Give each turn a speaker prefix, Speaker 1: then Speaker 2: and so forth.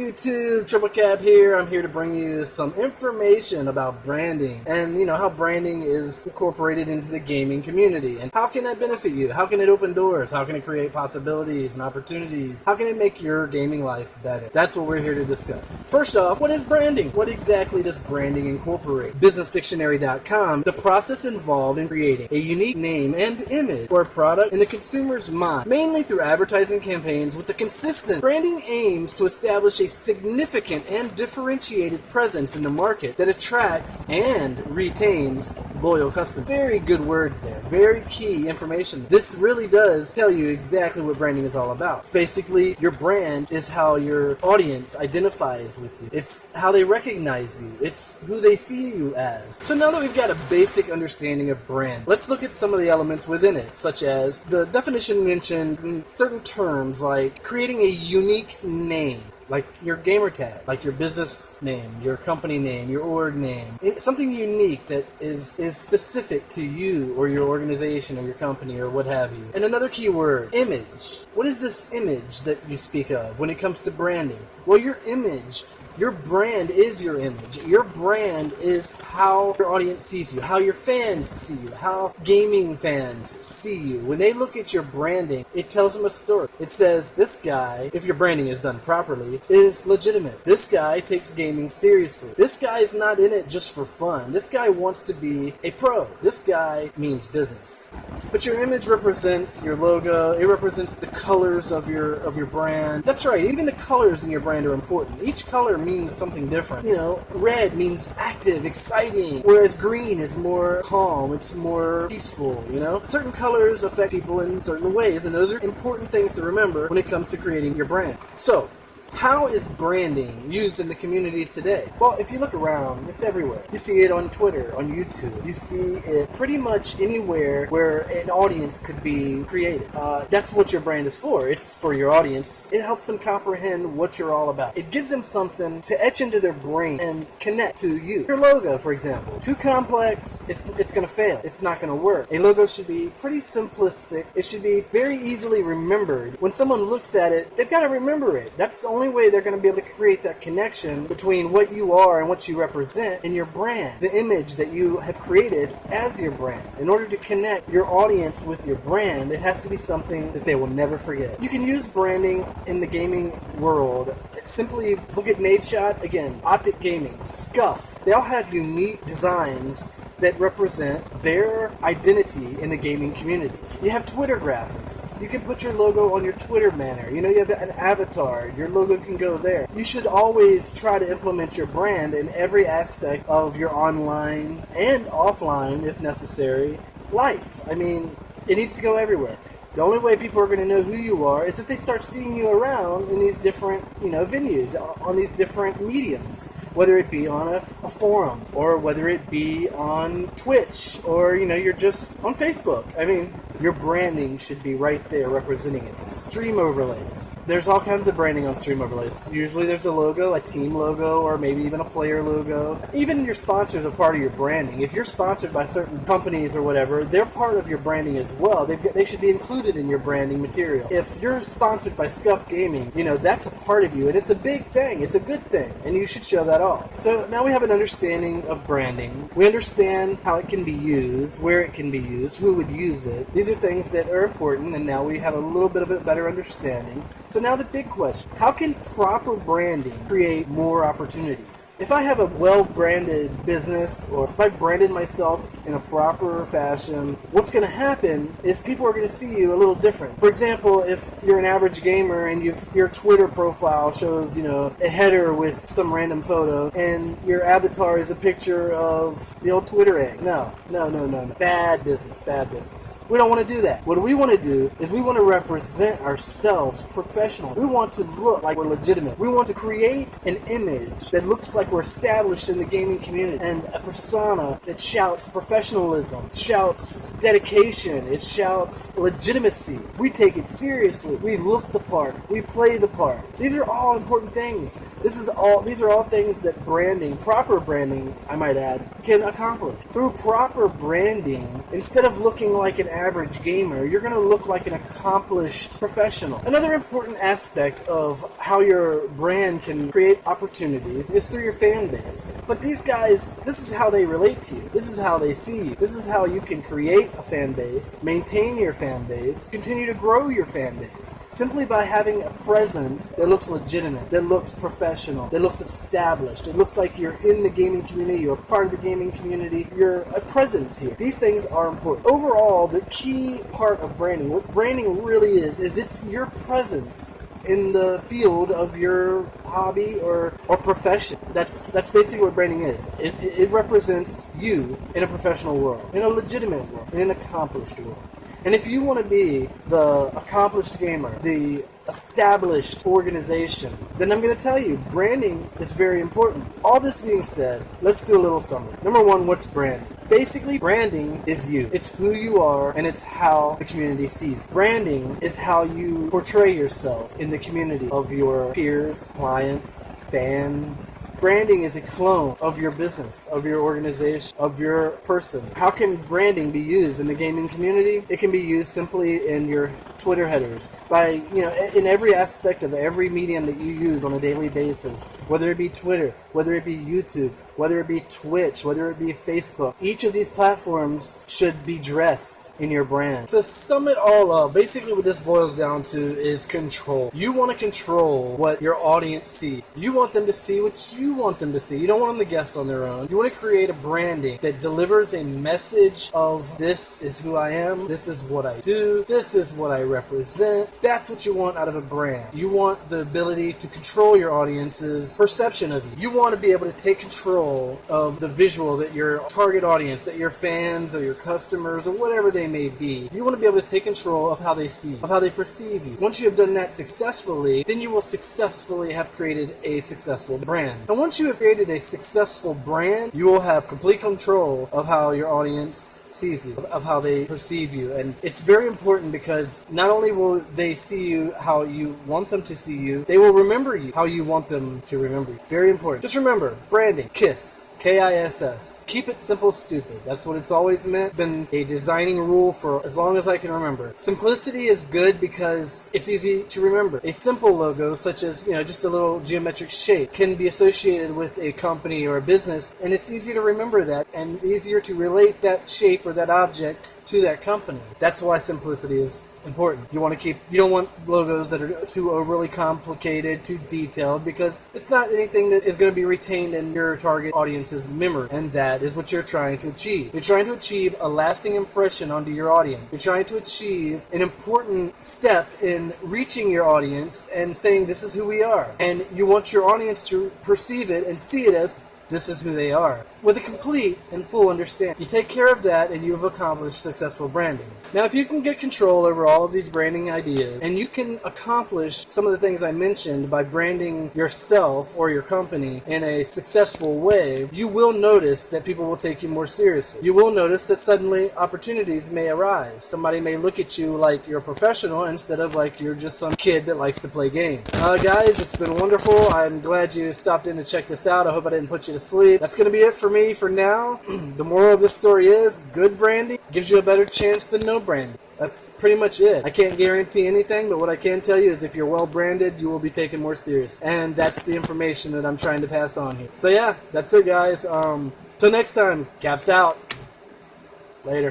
Speaker 1: YouTube? Triple Cap here. I'm here to bring you some information about branding and, how branding is incorporated into the gaming community. And how can that benefit you? How can it open doors? How can it create possibilities and opportunities? How can it make your gaming life better? That's what we're here to discuss. First off, what is branding? What exactly does branding incorporate? BusinessDictionary.com, the process involved in creating a unique name and image for a product in the consumer's mind, mainly through advertising campaigns with the consistent. Branding aims to establish a significant and differentiated presence in the market that attracts and retains loyal customers. Very good words there. Very key information. This really does tell you exactly what branding is all about. It's basically your brand is how your audience identifies with you. It's how they recognize you. It's who they see you as. So now that we've got a basic understanding of brand, let's look at some of the elements within it, such as the definition mentioned certain terms like creating a unique name, like your gamer tag, like your business name, your company name, your org name. Something unique that is specific to you or your organization or your company or what have you. And another key word, image. What is this image that you speak of when it comes to branding? Well, your image, your brand is your image. Your brand is how your audience sees you, how your fans see you, how gaming fans see you. When they look at your branding, it tells them a story. It says, this guy, if your branding is done properly, is legitimate. This guy takes gaming seriously. This guy is not in it just for fun. This guy wants to be a pro. This guy means business. But your image represents your logo. It represents the colors of your brand. That's right, even the colors in your brand are important. Each color means something different. Red means active, exciting, whereas green is more calm, it's more peaceful, Certain colors affect people in certain ways, and those are important things to remember when it comes to creating your brand. So, how is branding used in the community today? Well, if you look around, it's everywhere. You see it on Twitter, on YouTube. You see it pretty much anywhere where an audience could be created. That's what your brand is for. It's for your audience. It helps them comprehend what you're all about. It gives them something to etch into their brain and connect to you. Your logo, for example. Too complex, it's going to fail. It's not going to work. A logo should be pretty simplistic. It should be very easily remembered. When someone looks at it, they've got to remember it. That's the only way they're going to be able to create that connection between what you are and what you represent and your brand, the image that you have created as your brand. In order to connect your audience with your brand, it has to be something that they will never forget. You can use branding in the gaming world. Simply look at Nadeshot, again, Optic Gaming, Scuff. They all have unique designs that represent their identity in the gaming community. You have Twitter graphics. You can put your logo on your Twitter banner. You have an avatar. Your logo can go there. You should always try to implement your brand in every aspect of your online and offline, if necessary, life. It needs to go everywhere. The only way people are going to know who you are is if they start seeing you around in these different, venues, on these different mediums, whether it be on a forum, or whether it be on Twitch, or, you're just on Facebook. Your branding should be right there representing it. Stream overlays. There's all kinds of branding on stream overlays. Usually there's a logo, a team logo, or maybe even a player logo. Even your sponsors are part of your branding. If you're sponsored by certain companies or whatever, they're part of your branding as well. They should be included in your branding material. If you're sponsored by Scuff Gaming, that's a part of you, and it's a big thing. It's a good thing, and you should show that off. So now we have an understanding of branding. We understand how it can be used, where it can be used, who would use it. These are things that are important, and now we have a little bit of a better understanding. So now the big question, how can proper branding create more opportunities? If I have a well-branded business, or if I've branded myself in a proper fashion, what's going to happen is people are going to see you a little different. For example, if you're an average gamer and your Twitter profile shows, a header with some random photo, and your avatar is a picture of the old Twitter egg. No. Bad business. We don't want to do that. What we want to do is we want to represent ourselves professionally. We want to look like we're legitimate. We want to create an image that looks like we're established in the gaming community, and a persona that shouts professionalism, shouts dedication, it shouts legitimacy. We take it seriously. We look the part. We play the part. These are all important things. These are all things that branding, proper branding, I might add, can accomplish. Through proper branding, instead of looking like an average gamer, you're going to look like an accomplished professional. Another important aspect of how your brand can create opportunities is through your fan base. But these guys, this is how they relate to you. This is how they see you. This is how you can create a fan base, maintain your fan base, continue to grow your fan base, simply by having a presence that looks legitimate, that looks professional, that looks established. It looks like you're in the gaming community, you're part of the gaming community, you're a presence here. These things are important. Overall, the key part of branding, what branding really is it's your presence in the field of your hobby or profession. That's basically what branding is. It represents you in a professional world, in a legitimate world, in an accomplished world. And if you want to be the accomplished gamer, the established organization, then I'm going to tell you, branding is very important. All this being said, let's do a little summary. Number one, what's branding? Basically, branding is you. It's who you are, and it's how the community sees you. Branding is how you portray yourself in the community of your peers, clients, fans. Branding is a clone of your business, of your organization, of your person. How can branding be used in the gaming community? It can be used simply in your Twitter headers, by, in every aspect of every medium that you use on a daily basis, whether it be Twitter, whether it be YouTube, whether it be Twitch, whether it be Facebook. Each of these platforms should be dressed in your brand. To sum it all up, basically what this boils down to is control. You want to control what your audience sees. You want them to see what you want them to see. You don't want them to guess on their own. You want to create a branding that delivers a message of this is who I am, this is what I do, this is what I represent. That's what you want out of a brand. You want the ability to control your audience's perception of you. You want to be able to take control of the visual that your target audience, that your fans or your customers or whatever they may be, you want to be able to take control of how they see you, of how they perceive you. Once you have done that successfully, then you will successfully have created a successful brand. And once you have created a successful brand, you will have complete control of how your audience sees you, of how they perceive you. And it's very important because not only will they see you how you want them to see you, they will remember you how you want them to remember you. Very important. Just remember, branding, KISS. KISS. Keep it simple, stupid. That's what it's always meant. Been a designing rule for as long as I can remember. Simplicity is good because it's easy to remember. A simple logo, such as, just a little geometric shape, can be associated with a company or a business, and it's easy to remember that and easier to relate that shape or that object to that company. That's why simplicity is important. You don't want logos that are too overly complicated, too detailed, because it's not anything that is going to be retained in your target audience's memory, and that is what you're trying to achieve. You're trying to achieve a lasting impression onto your audience. You're trying to achieve an important step in reaching your audience and saying, this is who we are. And you want your audience to perceive it and see it as, this is who they are, with a complete and full understanding. You take care of that and you have accomplished successful branding. Now, if you can get control over all of these branding ideas, and you can accomplish some of the things I mentioned by branding yourself or your company in a successful way, you will notice that people will take you more seriously. You will notice that suddenly opportunities may arise. Somebody may look at you like you're a professional instead of like you're just some kid that likes to play games. Guys, it's been wonderful. I'm glad you stopped in to check this out. I hope I didn't put you to sleep. That's going to be it for me for now. The moral of this story is good branding gives you a better chance than no branding. That's pretty much it. I can't guarantee anything, but what I can tell you is if you're well branded, you will be taken more serious. And that's the information that I'm trying to pass on here. So yeah, that's it, guys. Till next time, Caps out. Later.